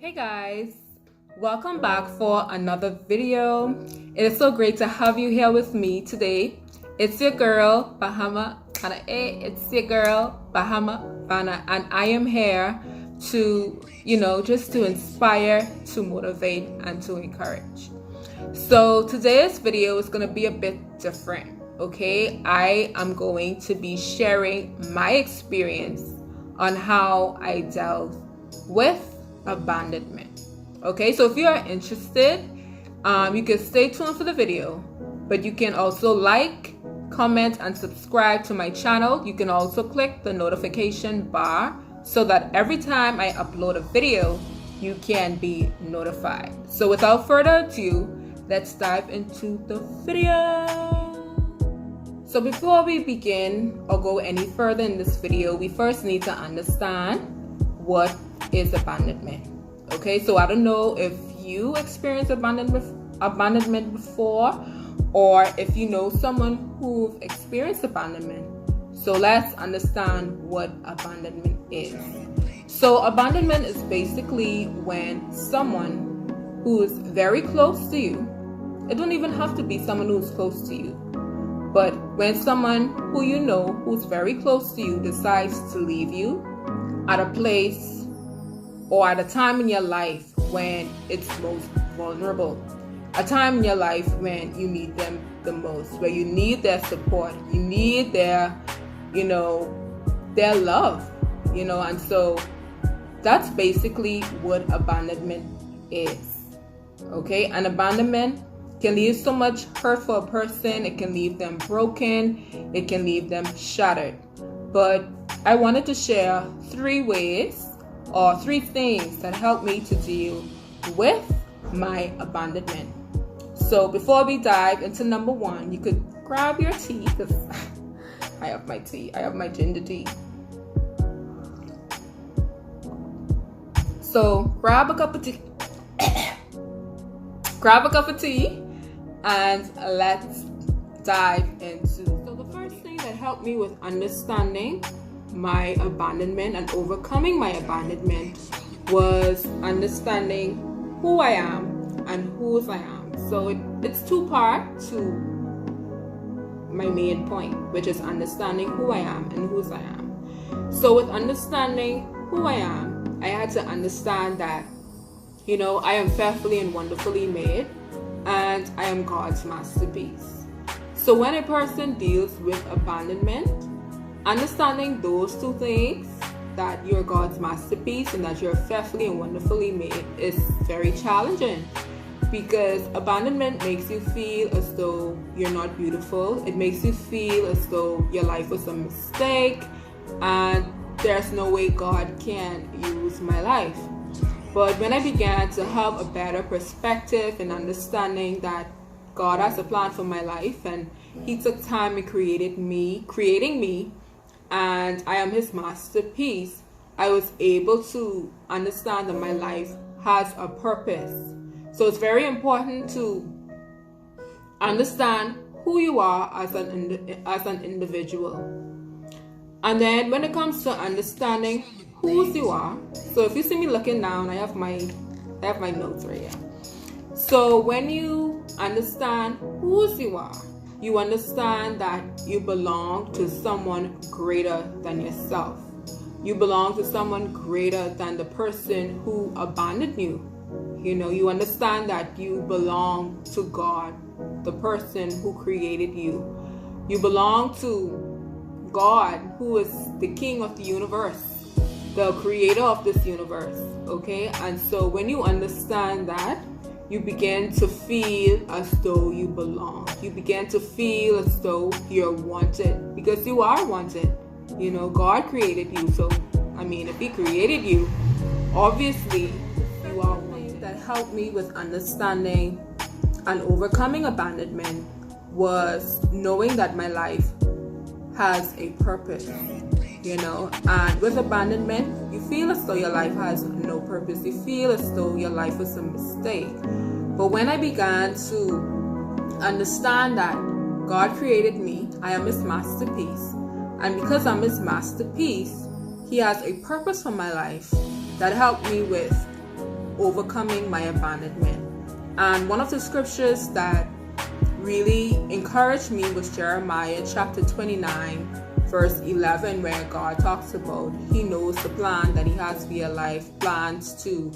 Hey guys, welcome back for another video. It is so great to have you here with me today. It's your girl Bahama Fana. It's your girl Bahama Fana, and I am here to, just to inspire, to motivate, and to encourage. So today's video is going to be a bit different. Okay, I am going to be sharing my experience on how I dealt with abandonment. Okay, so if you are interested, you can stay tuned for the video, but you can also like, comment, and subscribe to my channel. You can also click the notification bar so that every time I upload a video, you can be notified. So without further ado, let's dive into the video. So before we begin or go any further in this video, we first need to understand what is abandonment. Okay, so I don't know if you experienced abandonment before, or if you know someone who experienced abandonment. So let's understand what abandonment is. So abandonment is basically when someone who is very close to you, it don't even have to be someone who's close to you, but when someone who you know who's very close to you decides to leave you at a place or at a time in your life when it's most vulnerable, a time in your life when you need them the most, where you need their support, you need their love, and so that's basically what abandonment is. Okay, and abandonment can leave so much hurt for a person. It can leave them broken, it can leave them shattered. But I wanted to share three things that helped me to deal with my abandonment. So before we dive into number one, you could grab your tea, because I have my tea. I have my ginger tea. So grab a cup of tea. Grab a cup of tea and let's dive into. So the first thing that helped me with understanding my abandonment and overcoming my abandonment was understanding who I am and whose I am. So it's two-part to my main point, which is understanding who I am and whose I am. So with understanding who I am, I had to understand that I am fearfully and wonderfully made, and I am God's masterpiece. So when a person deals with abandonment, understanding those two things, that you're God's masterpiece and that you're fearfully and wonderfully made, is very challenging, because abandonment makes you feel as though you're not beautiful. It makes you feel as though your life was a mistake and there's no way God can use my life. But when I began to have a better perspective and understanding that God has a plan for my life and He took time in creating me, and I am His masterpiece, I was able to understand that my life has a purpose. So it's very important to understand who you are as an individual. And then when it comes to understanding whose you are, so if you see me looking down, I have my notes right here. So when you understand whose you are, you understand that you belong to someone greater than yourself. You belong to someone greater than the person who abandoned you. You understand that you belong to God, the person who created you. You belong to God, who is the King of the universe, the creator of this universe. Okay, and so when you understand that, you begin to feel as though you belong. You begin to feel as though you're wanted, because you are wanted. God created you. So, if He created you, obviously you are wanted. That helped me with understanding and overcoming abandonment was knowing that my life has a purpose. And with abandonment, you feel as though your life has no purpose. You feel as though your life was a mistake. But when I began to understand that God created me, I am His masterpiece, and because I'm His masterpiece, He has a purpose for my life, that helped me with overcoming my abandonment. And one of the scriptures that really encouraged me was Jeremiah chapter 29 verse 11, where God talks about he knows the plan that he has for your life, plans to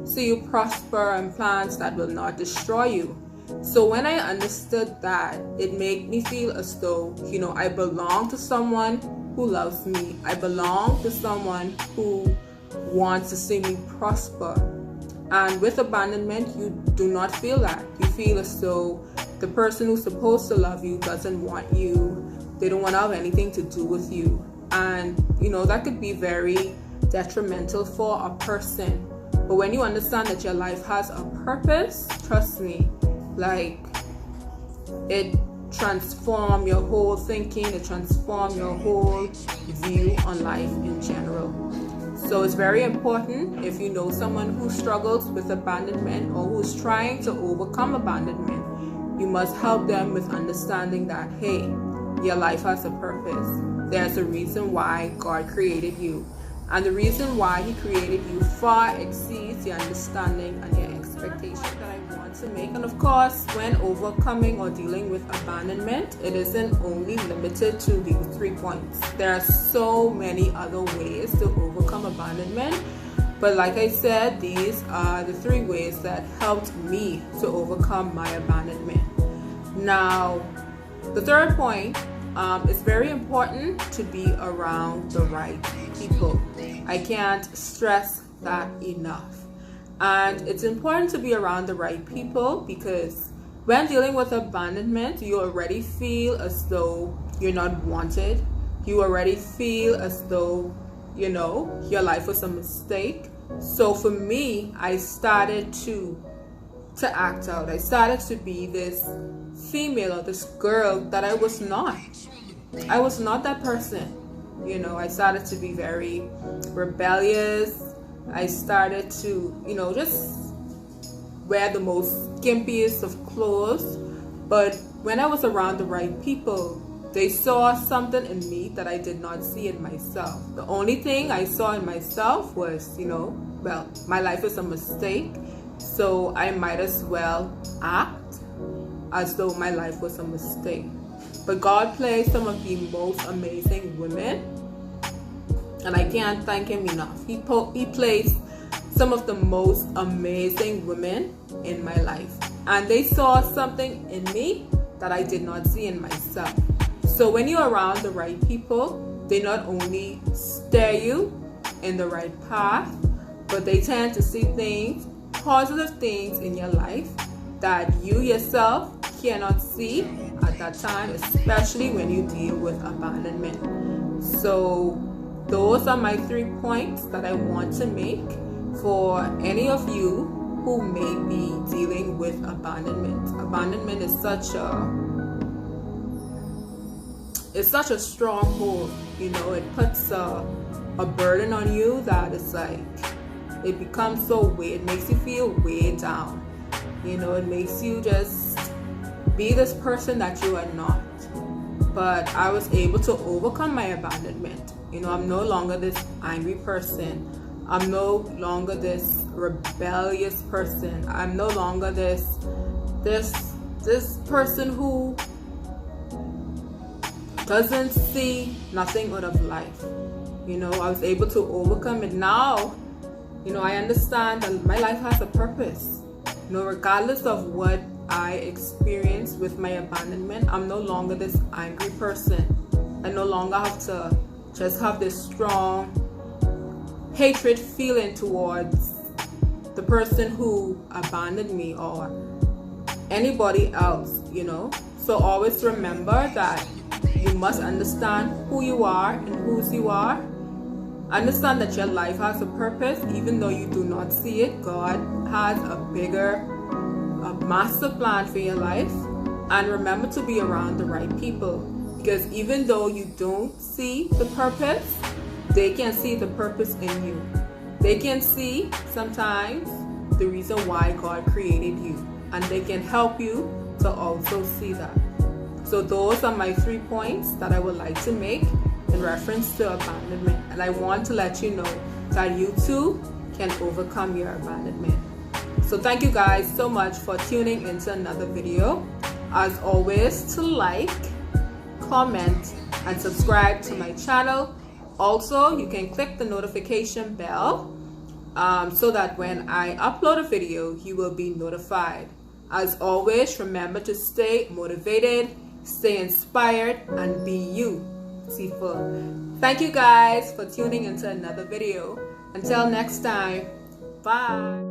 see you prosper, and plans that will not destroy you. So when I understood that, it made me feel as though, I belong to someone who loves me. I belong to someone who wants to see me prosper. And with abandonment, you do not feel that. You feel as though the person who's supposed to love you doesn't want you. They don't want to have anything to do with you. And, that could be very detrimental for a person. But when you understand that your life has a purpose, trust me, it transforms your whole thinking, it transforms your whole view on life in general. So it's very important, if you know someone who struggles with abandonment or who's trying to overcome abandonment, you must help them with understanding that, hey, your life has a purpose. There's a reason why God created you. And the reason why he created you far exceeds your understanding and your expectations that I want to make. And of course, when overcoming or dealing with abandonment, it isn't only limited to these 3 points. There are so many other ways to overcome abandonment. But like I said, these are the 3 ways that helped me to overcome my abandonment. Now, the third point, it's very important to be around the right people. I can't stress that enough. And it's important to be around the right people because when dealing with abandonment, you already feel as though you're not wanted. You already feel as though, your life was a mistake. So for me, I started to act out. I started to be this female or this girl that I was not. I was not that person. I started to be very rebellious. I started to, just wear the most skimpiest of clothes. But when I was around the right people, they saw something in me that I did not see in myself. The only thing I saw in myself was, my life is a mistake. So I might as well act as though my life was a mistake. But God placed some of the most amazing women, and I can't thank him enough. He placed some of the most amazing women in my life, and they saw something in me that I did not see in myself. So when you're around the right people, they not only steer you in the right path, but they tend to see things, positive things in your life that you yourself cannot see at that time, especially when you deal with abandonment. So those are my 3 points that I want to make for any of you who may be dealing with abandonment. Abandonment is such a stronghold. It puts a burden on you that it's it becomes so weighed. It makes you feel weighed down. It makes you just be this person that you are not. But I was able to overcome my abandonment. I'm no longer this angry person. I'm no longer this rebellious person. I'm no longer this person who doesn't see nothing out of life. I was able to overcome it. Now, I understand that my life has a purpose. Regardless of what I experienced with my abandonment, I'm no longer this angry person. I no longer have to just have this strong hatred feeling towards the person who abandoned me or anybody else, So always remember that you must understand who you are and whose you are. Understand that your life has a purpose, even though you do not see it. God has a master plan for your life. And remember to be around the right people, because even though you don't see the purpose, they can see the purpose in you. They can see sometimes the reason why God created you, and they can help you to also see that. So those are my 3 points that I would like to make in reference to abandonment. And I want to let you know that you too can overcome your abandonment. So thank you guys so much for tuning into another video. As always, to like, comment, and subscribe to my channel. Also, you can click the notification bell so that when I upload a video, you will be notified. As always, remember to stay motivated, stay inspired, and be you. Thank you guys for tuning into another video. Until next time, bye.